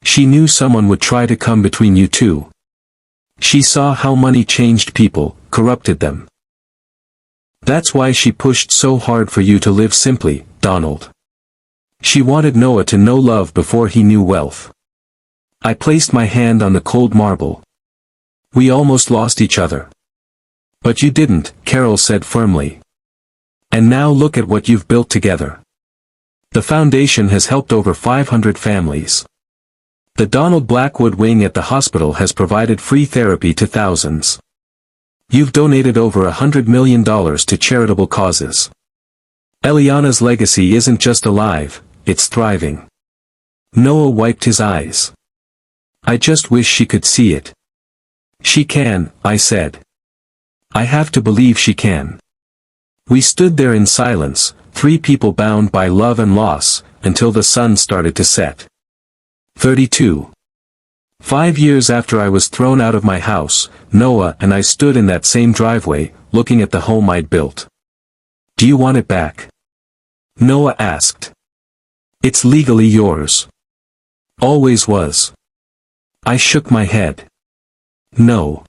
She knew someone would try to come between you two. She saw how money changed people, corrupted them. That's why she pushed so hard for you to live simply, Donald. She wanted Noah to know love before he knew wealth. I placed my hand on the cold marble. We almost lost each other. But you didn't, Carol said firmly. And now look at what you've built together. The foundation has helped over 500 families. The Donald Blackwood wing at the hospital has provided free therapy to thousands. You've donated over $100 million to charitable causes. Eliana's legacy isn't just alive, it's thriving. Noah wiped his eyes. I just wish she could see it. She can, I said. I have to believe she can. We stood there in silence, three people bound by love and loss, until the sun started to set. 32. 5 years after I was thrown out of my house, Noah and I stood in that same driveway, looking at the home I'd built. Do you want it back? Noah asked. It's legally yours. Always was. I shook my head. No.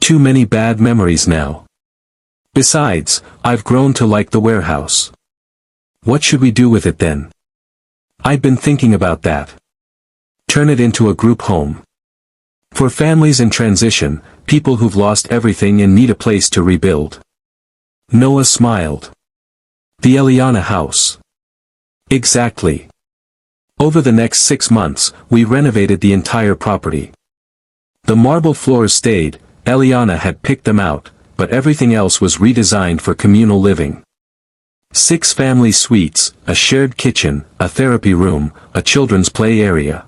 Too many bad memories now. Besides, I've grown to like the warehouse. What should we do with it then? I'd been thinking about that. Turn it into a group home. For families in transition, people who've lost everything and need a place to rebuild. Noah smiled. The Eliana house. Exactly. Over the next 6 months, we renovated the entire property. The marble floors stayed, Eliana had picked them out, but everything else was redesigned for communal living. 6 family suites, a shared kitchen, a therapy room, a children's play area.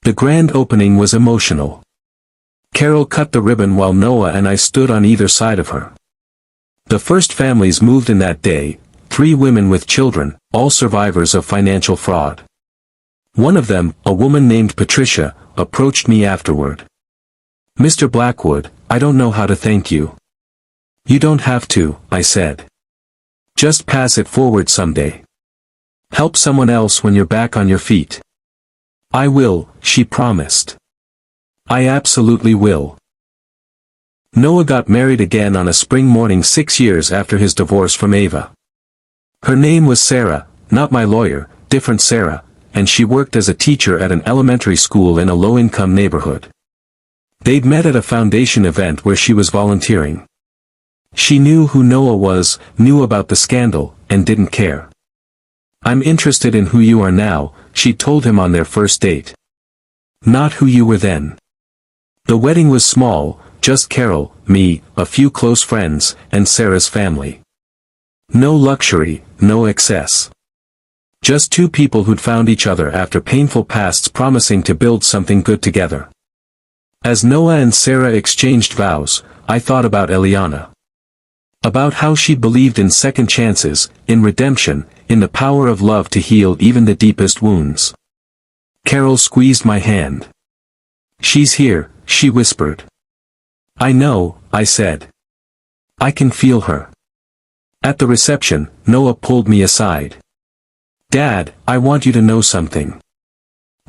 The grand opening was emotional. Carol cut the ribbon while Noah and I stood on either side of her. The first families moved in that day, 3 women with children, all survivors of financial fraud. One of them, a woman named Patricia, approached me afterward. Mr. Blackwood, I don't know how to thank you. You don't have to, I said. Just pass it forward someday. Help someone else when you're back on your feet. I will, she promised. I absolutely will. Noah got married again on a spring morning 6 years after his divorce from Ava. Her name was Sarah, not my lawyer, different Sarah, and she worked as a teacher at an elementary school in a low-income neighborhood. They'd met at a foundation event where she was volunteering. She knew who Noah was, knew about the scandal, and didn't care. I'm interested in who you are now, she told him on their first date. Not who you were then. The wedding was small, just Carol, me, a few close friends, and Sarah's family. No luxury, no excess. Just 2 people who'd found each other after painful pasts promising to build something good together. As Noah and Sarah exchanged vows, I thought about Eliana. About how she believed in second chances, in redemption, in the power of love to heal even the deepest wounds. Carol squeezed my hand. She's here, she whispered. I know, I said. I can feel her. At the reception, Noah pulled me aside. Dad, I want you to know something.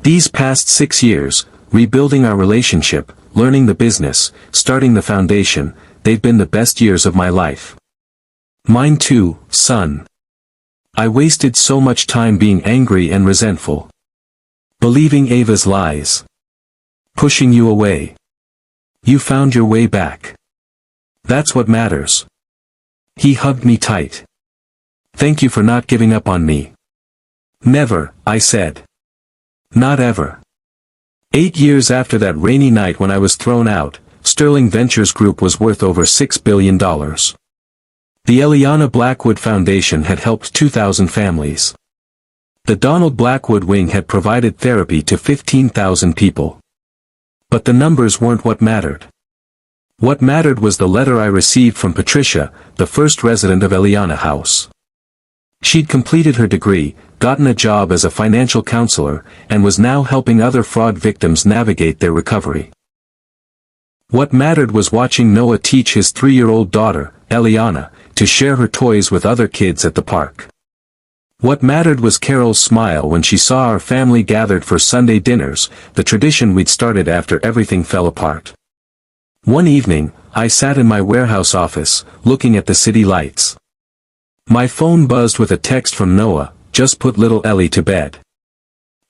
These past 6 years, rebuilding our relationship, learning the business, starting the foundation, they've been the best years of my life. Mine too, son. I wasted so much time being angry and resentful. Believing Ava's lies. Pushing you away. You found your way back. That's what matters. He hugged me tight. Thank you for not giving up on me. Never, I said. Not ever. 8 years after that rainy night when I was thrown out, Sterling Ventures Group was worth over $6 billion. The Eliana Blackwood Foundation had helped 2,000 families. The Donald Blackwood Wing had provided therapy to 15,000 people. But the numbers weren't what mattered. What mattered was the letter I received from Patricia, the first resident of Eliana House. She'd completed her degree, gotten a job as a financial counselor, and was now helping other fraud victims navigate their recovery. What mattered was watching Noah teach his 3-year-old daughter, Eliana, to share her toys with other kids at the park. What mattered was Carol's smile when she saw our family gathered for Sunday dinners, the tradition we'd started after everything fell apart. One evening, I sat in my warehouse office, looking at the city lights. My phone buzzed with a text from Noah, "Just put little Ellie to bed."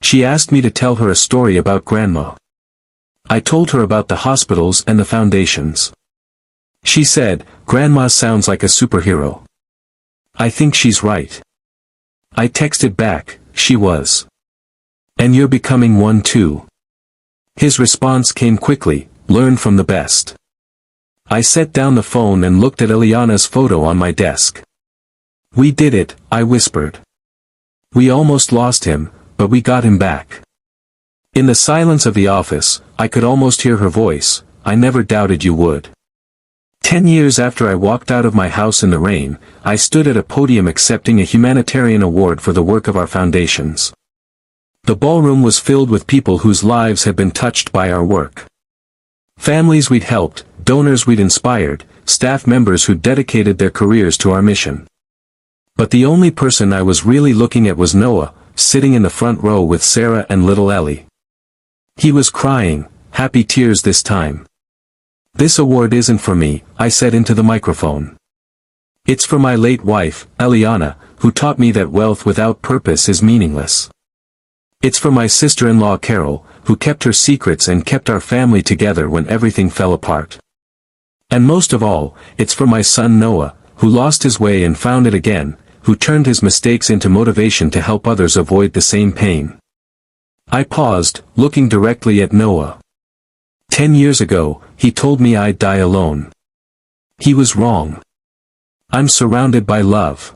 She asked me to tell her a story about Grandma. I told her about the hospitals and the foundations. She said, "Grandma sounds like a superhero." I think she's right. I texted back, "She was. And you're becoming one too." His response came quickly, "Learn from the best." I set down the phone and looked at Eliana's photo on my desk. "We did it," I whispered. "We almost lost him, but we got him back." In the silence of the office, I could almost hear her voice, "I never doubted you would." 10 years after I walked out of my house in the rain, I stood at a podium accepting a humanitarian award for the work of our foundations. The ballroom was filled with people whose lives had been touched by our work. Families we'd helped, donors we'd inspired, staff members who'd dedicated their careers to our mission. But the only person I was really looking at was Noah, sitting in the front row with Sarah and little Ellie. He was crying, happy tears this time. "This award isn't for me," I said into the microphone. "It's for my late wife, Eliana, who taught me that wealth without purpose is meaningless. It's for my sister-in-law Carol, who kept her secrets and kept our family together when everything fell apart. And most of all, it's for my son Noah, who lost his way and found it again, who turned his mistakes into motivation to help others avoid the same pain." I paused, looking directly at Noah. 10 years ago, he told me I'd die alone. He was wrong. I'm surrounded by love.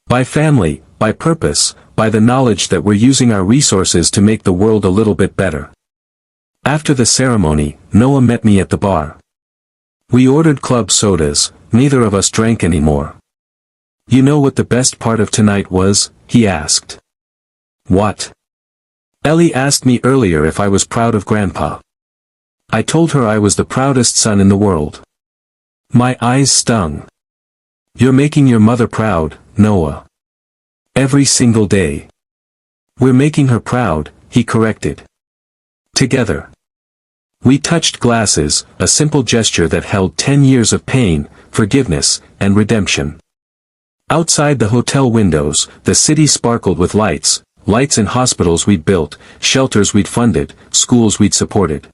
By family, by purpose, by the knowledge that we're using our resources to make the world a little bit better. After the ceremony, Noah met me at the bar. We ordered club sodas, neither of us drank anymore. "You know what the best part of tonight was?" he asked. "What?" "Ellie asked me earlier if I was proud of Grandpa. I told her I was the proudest son in the world." My eyes stung. "You're making your mother proud, Noah. Every single day." "We're making her proud," he corrected. Together. We touched glasses, a simple gesture that held 10 years of pain, forgiveness, and redemption. Outside the hotel windows, the city sparkled with lights, lights in hospitals we'd built, shelters we'd funded, schools we'd supported.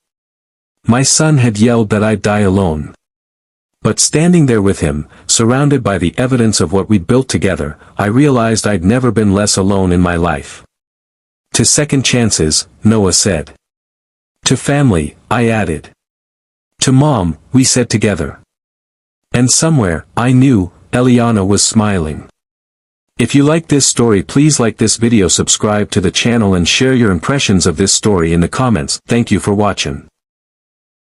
My son had yelled that I'd die alone. But standing there with him, surrounded by the evidence of what we'd built together, I realized I'd never been less alone in my life. "To second chances," Noah said. "To family," I added. "To Mom," we said together. And somewhere, I knew, Eliana was smiling. If you like this story, please like this video, subscribe to the channel and share your impressions of this story in the comments. Thank you for watching.